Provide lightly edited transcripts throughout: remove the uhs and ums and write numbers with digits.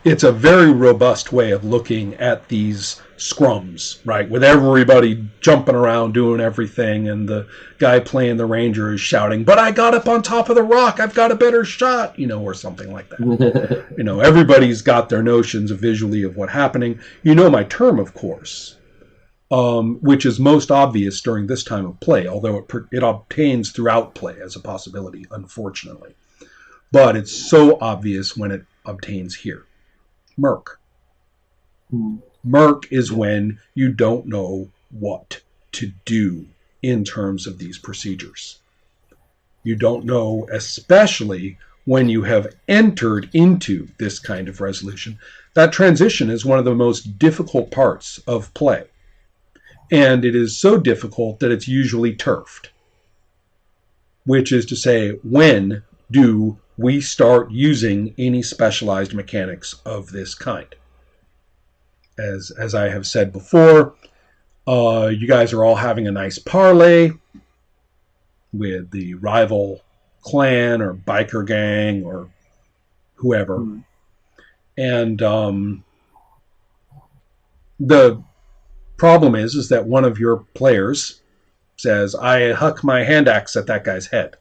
it's a very robust way of looking at these scrums, right? With everybody jumping around doing everything, and the guy playing the ranger is shouting, "But I got up on top of the rock, I've got a better shot," or something like that. Everybody's got their notions of visually of what's happening. My term, of course, which is most obvious during this time of play, although it obtains throughout play as a possibility, unfortunately. But it's so obvious when it obtains here. Murk. Murk is when you don't know what to do in terms of these procedures. You don't know, especially when you have entered into this kind of resolution. That transition is one of the most difficult parts of play. And it is so difficult that it's usually turfed. Which is to say, when do we start using any specialized mechanics of this kind? As I have said before, you guys are all having a nice parlay with the rival clan or biker gang or whoever. And the problem is that one of your players says, "I huck my hand axe at that guy's head."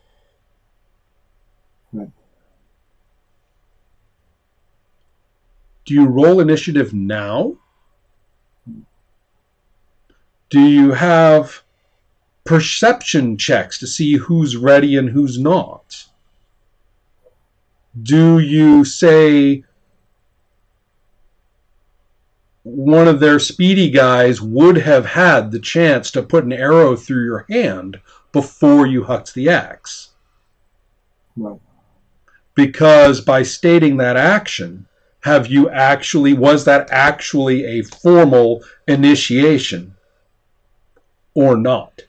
Right. Do you roll initiative now? Do you have perception checks to see who's ready and who's not? Do you say one of their speedy guys would have had the chance to put an arrow through your hand before you hucked the axe? Right. Because by stating that action, was that actually a formal initiation or not?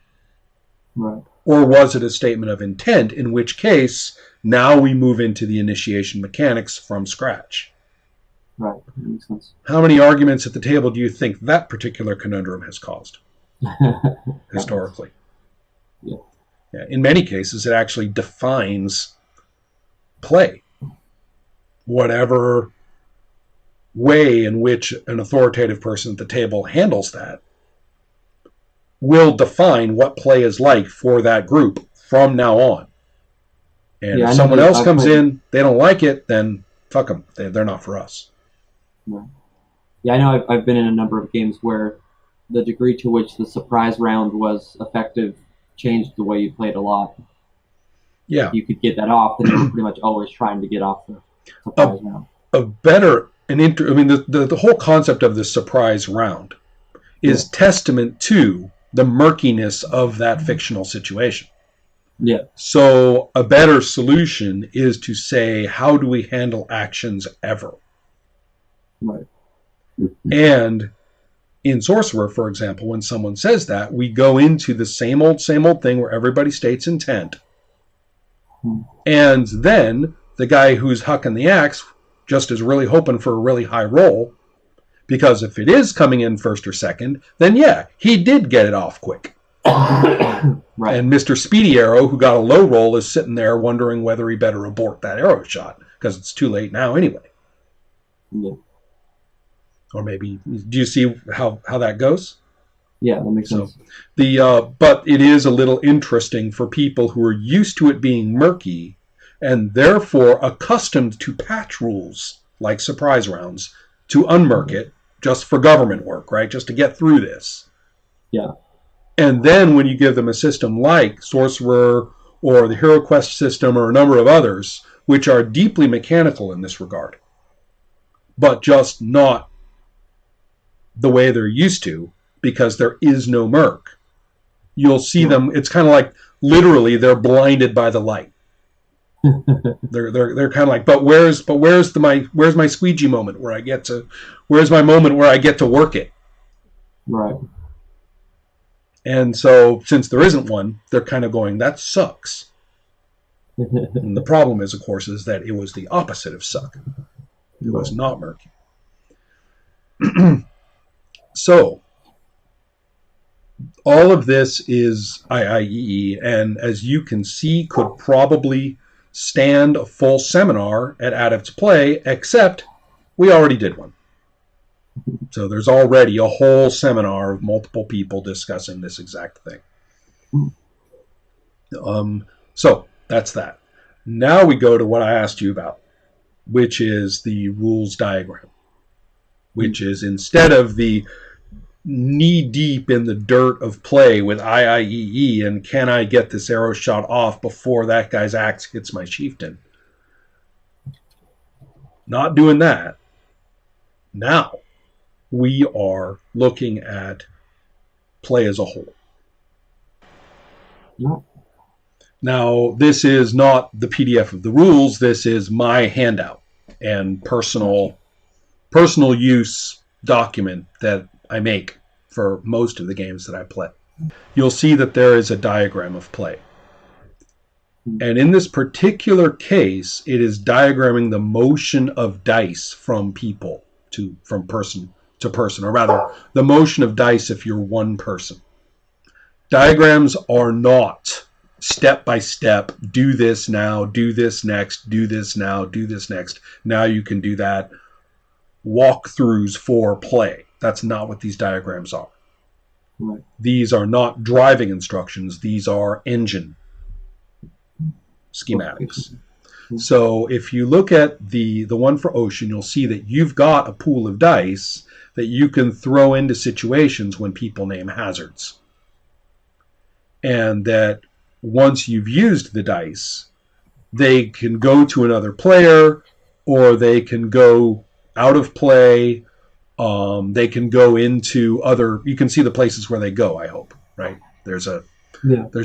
Right. Or was it a statement of intent, in which case now we move into the initiation mechanics from scratch? Right. That makes sense. How many arguments at the table do you think that particular conundrum has caused historically? Yeah. In many cases, it actually defines play. Whatever way in which an authoritative person at the table handles that will define what play is like for that group from now on. And if someone else comes in, they don't like it, then fuck them. They're not for us. Right. Yeah, I know I've been in a number of games where the degree to which the surprise round was effective changed the way you played a lot. Yeah. If you could get that off, then you were pretty much always trying to get off the surprise round. The whole concept of the surprise round is testament to the murkiness of that fictional situation. Yeah. So a better solution is to say, how do we handle actions ever? Right. And in Sorcerer, for example, when someone says that, we go into the same old thing where everybody states intent. And then the guy who's hucking the axe just is really hoping for a really high roll, because if it is coming in first or second, then yeah, he did get it off quick. Right. And Mr. Speedy Arrow, who got a low roll, is sitting there wondering whether he better abort that arrow shot, because it's too late now anyway. Yeah. Or maybe, do you see how that goes? Yeah, that makes sense. But it is a little interesting for people who are used to it being murky and therefore accustomed to patch rules like surprise rounds to unmurk it just for government work, right? Just to get through this. Yeah. And then when you give them a system like Sorcerer or the Hero Quest system or a number of others, which are deeply mechanical in this regard, but just not the way they're used to, because there is no murk, you'll see them. It's kind of like literally they're blinded by the light. they're kind of like, but where's my squeegee moment where's my moment where I get to work it? Right. And so since there isn't one, they're kind of going, that sucks. And the problem is, of course, is that it was the opposite of suck. It was not murky. So all of this is IIEE, and as you can see, could probably stand a full seminar at Adept's Play, except We already did one. So there's already a whole seminar of multiple people discussing this exact thing. So that's that. Now we go to what I asked you about, which is the rules diagram, which is instead of the knee-deep in the dirt of play with IIEE and can I get this arrow shot off before that guy's axe hits my chieftain. Not doing that. Now we are looking at play as a whole. Yeah. Now, this is not the PDF of the rules. This is my handout and personal use document that I make for most of the games that I play. You'll see that there is a diagram of play. And in this particular case, it is diagramming the motion of dice from person to person, or rather, the motion of dice if you're one person. Diagrams are not step by step, do this now, do this next, do this now, do this next. Now you can do that. Walkthroughs for play. That's not what these diagrams are. Right. These are not driving instructions. These are engine schematics. So if you look at the one for Ocean, you'll see that you've got a pool of dice that you can throw into situations when people name hazards. And that once you've used the dice, they can go to another player, or they can go out of play. They can go into other. You can see the places where they go. I hope, right? There's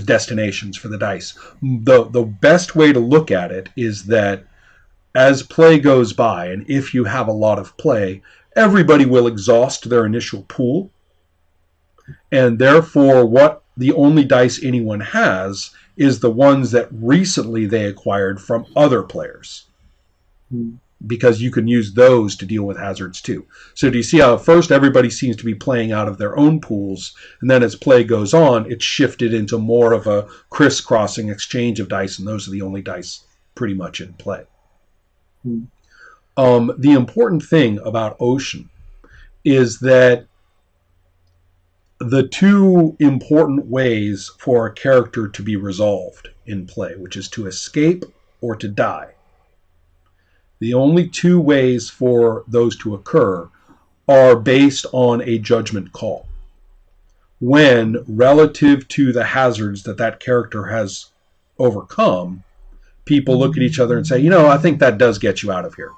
destinations for the dice. The best way to look at it is that as play goes by, and if you have a lot of play, everybody will exhaust their initial pool, and therefore the only dice anyone has is the ones that recently they acquired from other players. Because you can use those to deal with hazards too. So do you see how at first everybody seems to be playing out of their own pools, and then as play goes on, it's shifted into more of a crisscrossing exchange of dice, and those are the only dice pretty much in play. The important thing about Ocean is that the two important ways for a character to be resolved in play, which is to escape or to die, the only two ways for those to occur are based on a judgment call. When, relative to the hazards that character has overcome, people look at each other and say, I think that does get you out of here.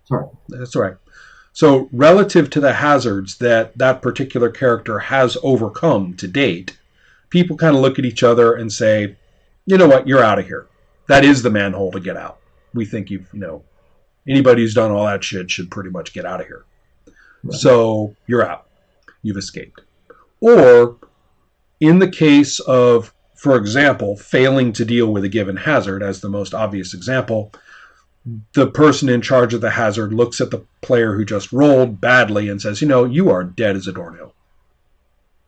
Sorry. That's all right. So relative to the hazards that particular character has overcome to date, people kind of look at each other and say, you know what, you're out of here. That is the manhole to get out. We think anybody who's done all that shit should pretty much get out of here. Right. So you're out. You've escaped. Or in the case of, for example, failing to deal with a given hazard, as the most obvious example, the person in charge of the hazard looks at the player who just rolled badly and says, you are dead as a doornail.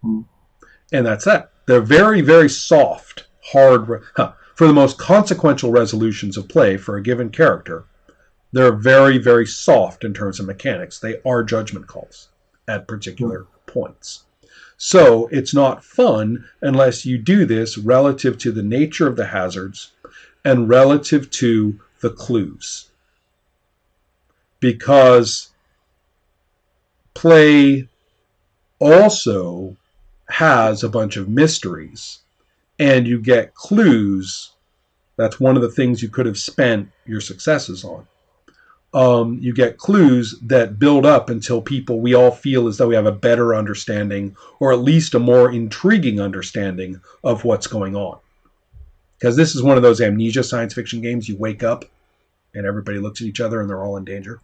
And that's that. They're very, very soft, hard. For the most consequential resolutions of play for a given character, they're very, very soft in terms of mechanics. They are judgment calls at particular points. So it's not fun unless you do this relative to the nature of the hazards and relative to the clues. Because play also has a bunch of mysteries, and you get clues. That's one of the things you could have spent your successes on. You get clues that build up until we all feel as though we have a better understanding, or at least a more intriguing understanding of what's going on. Because this is one of those amnesia science fiction games. You wake up and everybody looks at each other and they're all in danger.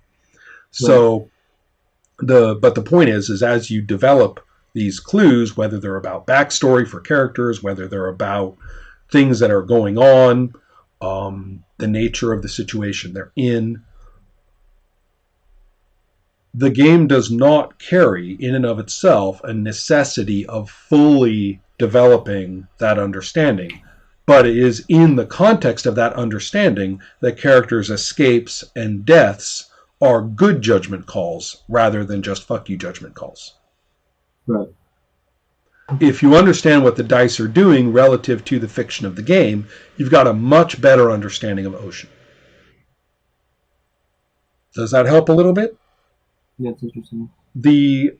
So, but the point is as you develop these clues, whether they're about backstory for characters, whether they're about things that are going on, the nature of the situation they're in, the game does not carry in and of itself a necessity of fully developing that understanding. But it is in the context of that understanding that characters' escapes and deaths are good judgment calls rather than just fuck you judgment calls. Right. If you understand what the dice are doing relative to the fiction of the game, you've got a much better understanding of Ocean. Does that help a little bit? Yeah, it's interesting. The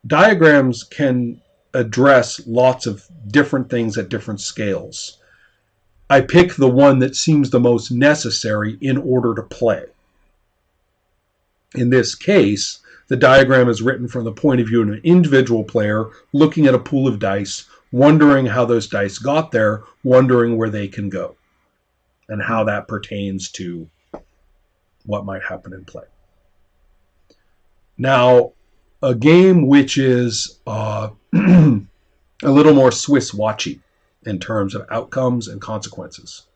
diagrams can address lots of different things at different scales. I pick the one that seems the most necessary in order to play. In this case, the diagram is written from the point of view of an individual player looking at a pool of dice, wondering how those dice got there, wondering where they can go, and how that pertains to what might happen in play. Now, a game which is a little more Swiss watchy in terms of outcomes and consequences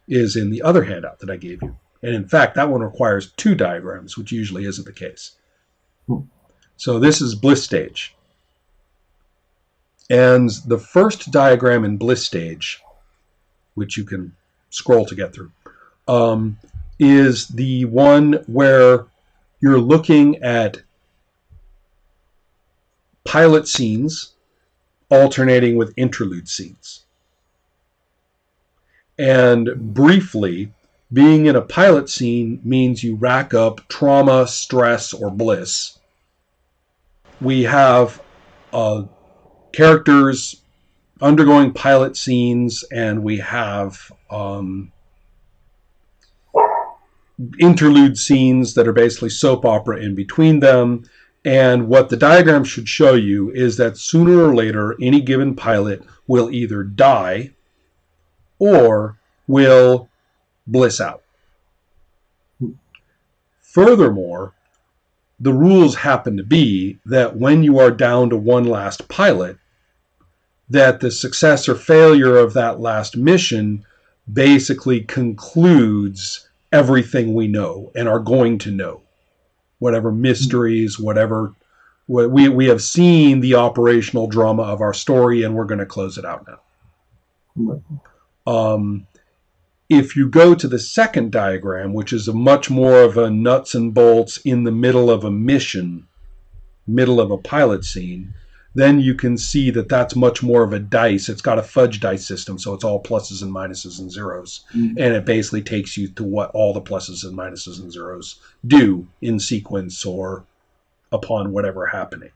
is in the other handout that I gave you. And in fact, that one requires 2 diagrams, which usually isn't the case. So this is Bliss Stage. And the first diagram in Bliss Stage, which you can scroll to get through, is the one where you're looking at pilot scenes alternating with interlude scenes. And briefly, being in a pilot scene means you rack up trauma, stress, or bliss. We have characters undergoing pilot scenes, and we have interlude scenes that are basically soap opera in between them. And what the diagram should show you is that sooner or later, any given pilot will either die or will bliss out. Furthermore, the rules happen to be that when you are down to one last pilot, that the success or failure of that last mission basically concludes everything we know and are going to know. Whatever mysteries, whatever, we have seen the operational drama of our story, and we're going to close it out now. If you go to the second diagram, which is a much more of a nuts and bolts in the middle of a mission, middle of a pilot scene, then you can see that that's much more of a dice. It's got a fudge dice system, so it's all pluses and minuses and zeros. And it basically takes you to what all the pluses and minuses and zeros do in sequence or upon whatever happening.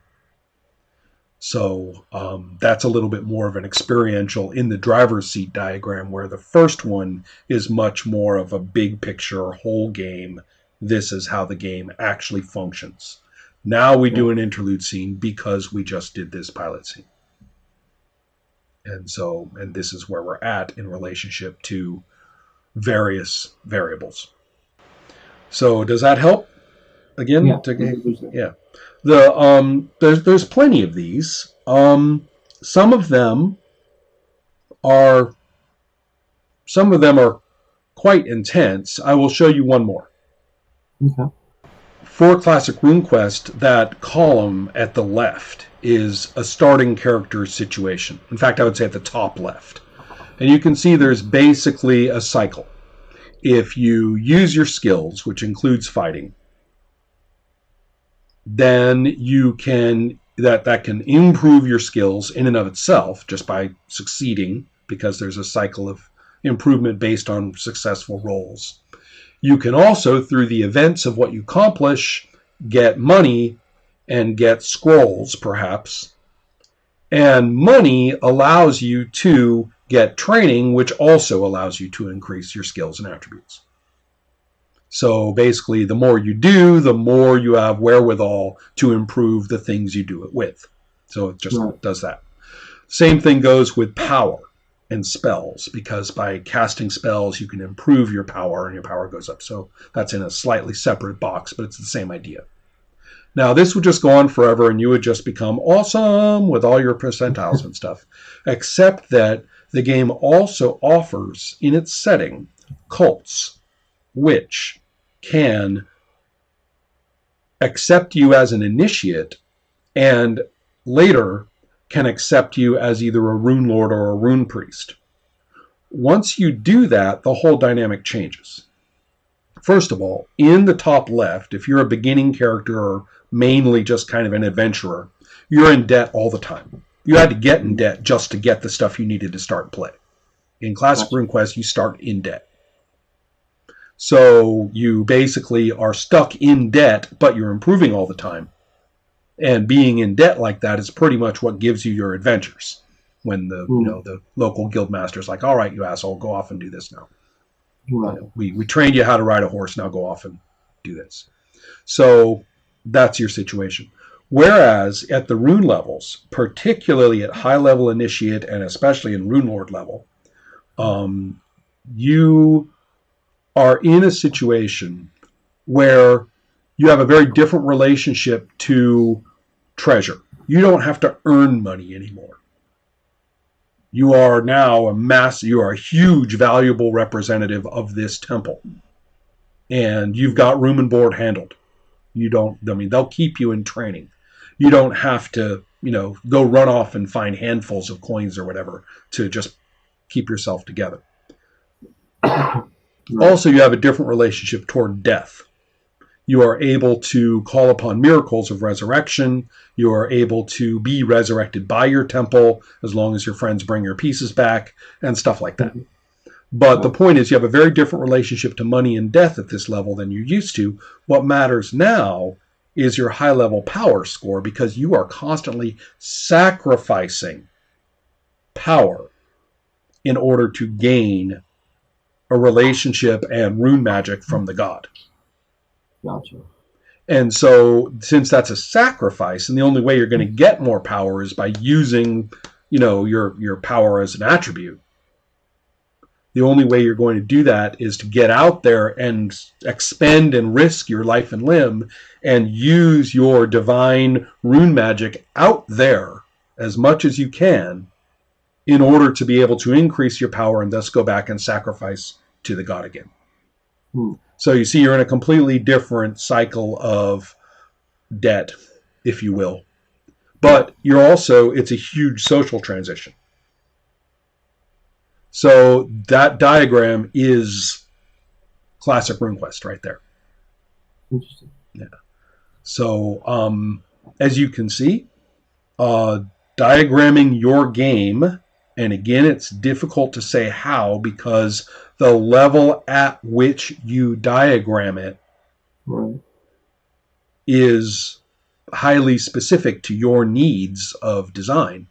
So that's a little bit more of an experiential in the driver's seat diagram, where the first one is much more of a big picture, whole game. This is how the game actually functions. Now we do an interlude scene because we just did this pilot scene. And this is where we're at in relationship to various variables. So does that help? Again? Yeah. There's plenty of these. Some of them are quite intense. I will show you one more. Okay. For Classic RuneQuest, that column at the left is a starting character situation. In fact, I would say at the top left. And you can see there's basically a cycle. If you use your skills, which includes fighting, then you can that can improve your skills in and of itself just by succeeding, because there's a cycle of improvement based on successful rolls. You can also, through the events of what you accomplish, get money and get scrolls, perhaps. And money allows you to get training, which also allows you to increase your skills and attributes. So basically, the more you do, the more you have wherewithal to improve the things you do it with. So it just does that. Same thing goes with power and spells, because by casting spells, you can improve your power and your power goes up. So that's in a slightly separate box, but it's the same idea. Now, this would just go on forever, and you would just become awesome with all your percentiles and stuff, except that the game also offers in its setting cults, which can accept you as an initiate and later can accept you as either a rune lord or a rune priest. once you do that, the whole dynamic changes. First of all, in the top left, if you're a beginning character or mainly just kind of an adventurer, you're in debt all the time. You had to get in debt just to get the stuff you needed to start play. In Classic RuneQuest, you start in debt. So you basically are stuck in debt, but you're improving all the time. And being in debt like that is pretty much what gives you your adventures. When the local guild master's like, all right, you asshole, go off and do this now. Right. We trained you how to ride a horse, now go off and do this. So that's your situation. Whereas at the rune levels, particularly at high level initiate and especially in rune lord level, you are in a situation where you have a very different relationship to treasure. You don't have to earn money anymore. You are now you are a huge, valuable representative of this temple. And you've got room and board handled. They'll keep you in training. You don't have to, go run off and find handfuls of coins or whatever to just keep yourself together. Right. Also, you have a different relationship toward death. You are able to call upon miracles of resurrection. You are able to be resurrected by your temple as long as your friends bring your pieces back and stuff like that. But the point is you have a very different relationship to money and death at this level than you used to. What matters now is your high-level power score because you are constantly sacrificing power in order to gain a relationship and rune magic from the god. Gotcha. And so since that's a sacrifice, and the only way you're going to get more power is by using, your power as an attribute. The only way you're going to do that is to get out there and expend and risk your life and limb and use your divine rune magic out there as much as you can in order to be able to increase your power and thus go back and sacrifice to the god again. So you see, you're in a completely different cycle of debt, if you will. But it's a huge social transition. So that diagram is Classic RuneQuest right there. Interesting. Yeah. So as you can see, diagramming your game, and again, it's difficult to say how because the level at which you diagram it is highly specific to your needs of design.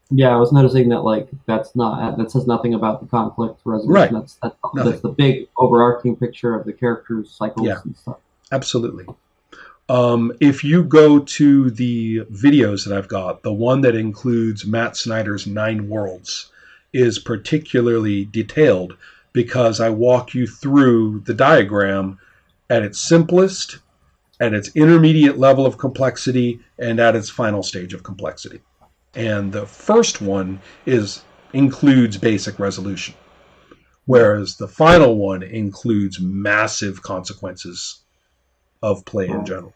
Yeah, I was noticing that that says nothing about the conflict resolution. Right. That's the big overarching picture of the characters' cycles and stuff. Absolutely. If you go to the videos that I've got, the one that includes Matt Snyder's 9 Worlds is particularly detailed because I walk you through the diagram at its simplest, at its intermediate level of complexity, and at its final stage of complexity. And the first one includes basic resolution, whereas the final one includes massive consequences of play in general.